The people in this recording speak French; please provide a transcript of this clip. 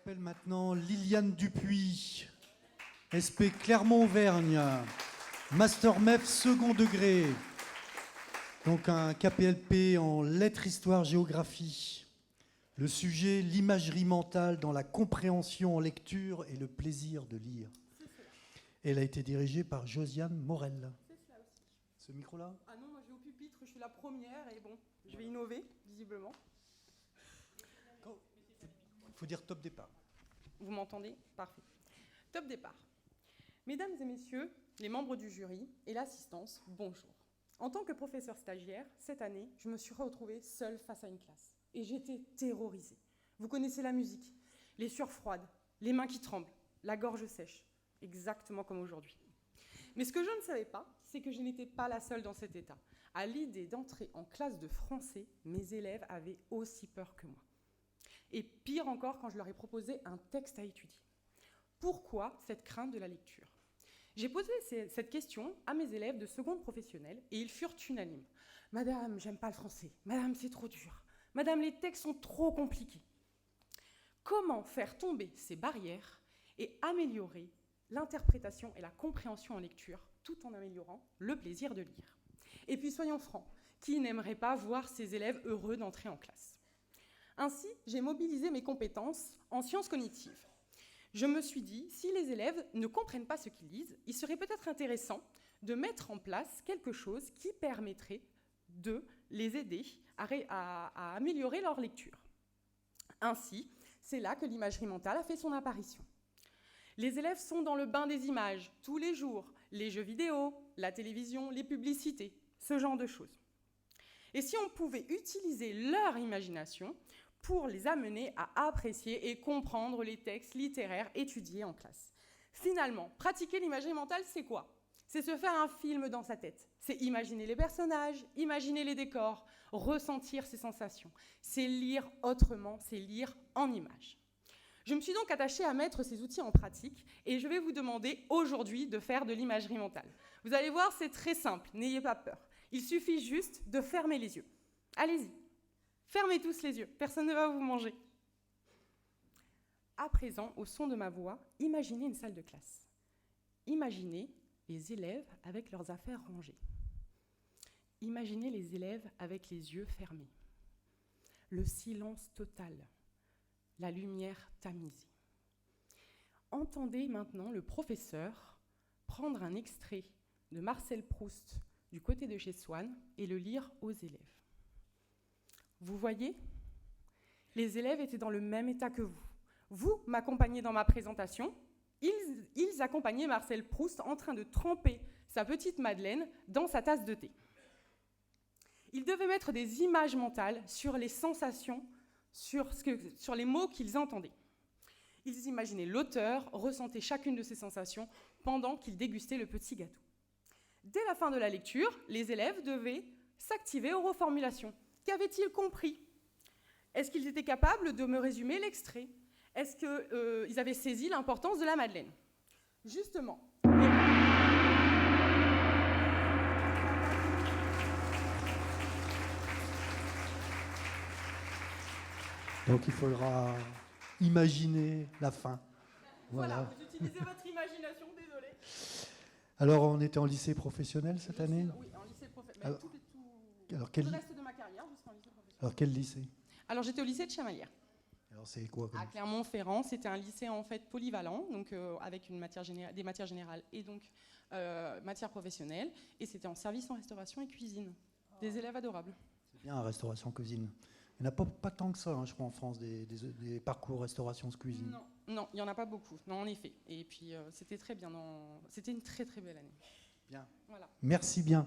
J'appelle maintenant Liliane Dupuis, SP Clermont-Auvergne, Master MEF second degré, donc un KPLP en lettres, histoire, géographie. Le sujet, l'imagerie mentale dans la compréhension en lecture et le plaisir de lire. Elle a été dirigée par Josiane Morel. C'est cela aussi. Ce micro-là? Ah non, moi je vais au pupitre, je suis la première et bon, je vais innover, visiblement. Il faut dire top départ. Vous m'entendez? Parfait. Top départ. Mesdames et messieurs, les membres du jury et l'assistance, bonjour. En tant que professeur stagiaire, cette année, je me suis retrouvée seule face à une classe. Et j'étais terrorisée. Vous connaissez la musique, les sueurs froides, les mains qui tremblent, la gorge sèche, exactement comme aujourd'hui. Mais ce que je ne savais pas, c'est que je n'étais pas la seule dans cet état. À l'idée d'entrer en classe de français, mes élèves avaient aussi peur que moi. Et pire encore quand je leur ai proposé un texte à étudier. Pourquoi cette crainte de la lecture? J'ai posé cette question à mes élèves de seconde professionnelle et ils furent unanimes. Madame, j'aime pas le français. Madame, c'est trop dur. Madame, les textes sont trop compliqués. Comment faire tomber ces barrières et améliorer l'interprétation et la compréhension en lecture, tout en améliorant le plaisir de lire? Et puis soyons francs, qui n'aimerait pas voir ses élèves heureux d'entrer en classe? Ainsi, j'ai mobilisé mes compétences en sciences cognitives. Je me suis dit, si les élèves ne comprennent pas ce qu'ils lisent, il serait peut-être intéressant de mettre en place quelque chose qui permettrait de les aider à améliorer leur lecture. Ainsi, c'est là que l'imagerie mentale a fait son apparition. Les élèves sont dans le bain des images tous les jours, les jeux vidéo, la télévision, les publicités, ce genre de choses. Et si on pouvait utiliser leur imagination pour les amener à apprécier et comprendre les textes littéraires étudiés en classe. Finalement, pratiquer l'imagerie mentale, c'est quoi? C'est se faire un film dans sa tête. C'est imaginer les personnages, imaginer les décors, ressentir ses sensations. C'est lire autrement, c'est lire en images. Je me suis donc attachée à mettre ces outils en pratique et je vais vous demander aujourd'hui de faire de l'imagerie mentale. Vous allez voir, c'est très simple, n'ayez pas peur. Il suffit juste de fermer les yeux. Allez-y, fermez tous les yeux, personne ne va vous manger. À présent, au son de ma voix, imaginez une salle de classe. Imaginez les élèves avec leurs affaires rangées. Imaginez les élèves avec les yeux fermés. Le silence total, la lumière tamisée. Entendez maintenant le professeur prendre un extrait de Marcel Proust du côté de chez Swann et le lire aux élèves. Vous voyez, les élèves étaient dans le même état que vous. Vous m'accompagnez dans ma présentation, ils accompagnaient Marcel Proust en train de tremper sa petite Madeleine dans sa tasse de thé. Ils devaient mettre des images mentales sur les sensations, sur les mots qu'ils entendaient. Ils imaginaient l'auteur, ressentaient chacune de ces sensations pendant qu'ils dégustaient le petit gâteau. Dès la fin de la lecture, les élèves devaient s'activer aux reformulations. Qu'avaient-ils compris? Est-ce qu'ils étaient capables de me résumer l'extrait? Est-ce qu'ils avaient saisi l'importance de la Madeleine? Justement. Donc il faudra imaginer la fin. Voilà, vous utilisez votre imagination, désolé. Alors on était en lycée professionnel cette année? Oui, en lycée professionnel. Alors, le reste de ma carrière jusqu'en lycée professionnel. Alors quel lycée? Alors j'étais au lycée de Chamalières. Alors c'est quoi comme... À Clermont-Ferrand, c'était un lycée en fait polyvalent, donc avec des matières générales et donc matières professionnelles, et c'était en service en restauration et cuisine. Des élèves adorables. C'est bien, restauration cuisine. Il n'y en a pas tant que ça, hein, je crois, en France, des parcours restauration cuisine. Non, il n'y en a pas beaucoup, non, en effet. Et puis c'était très bien, c'était une très très belle année. Bien. Voilà. Merci bien.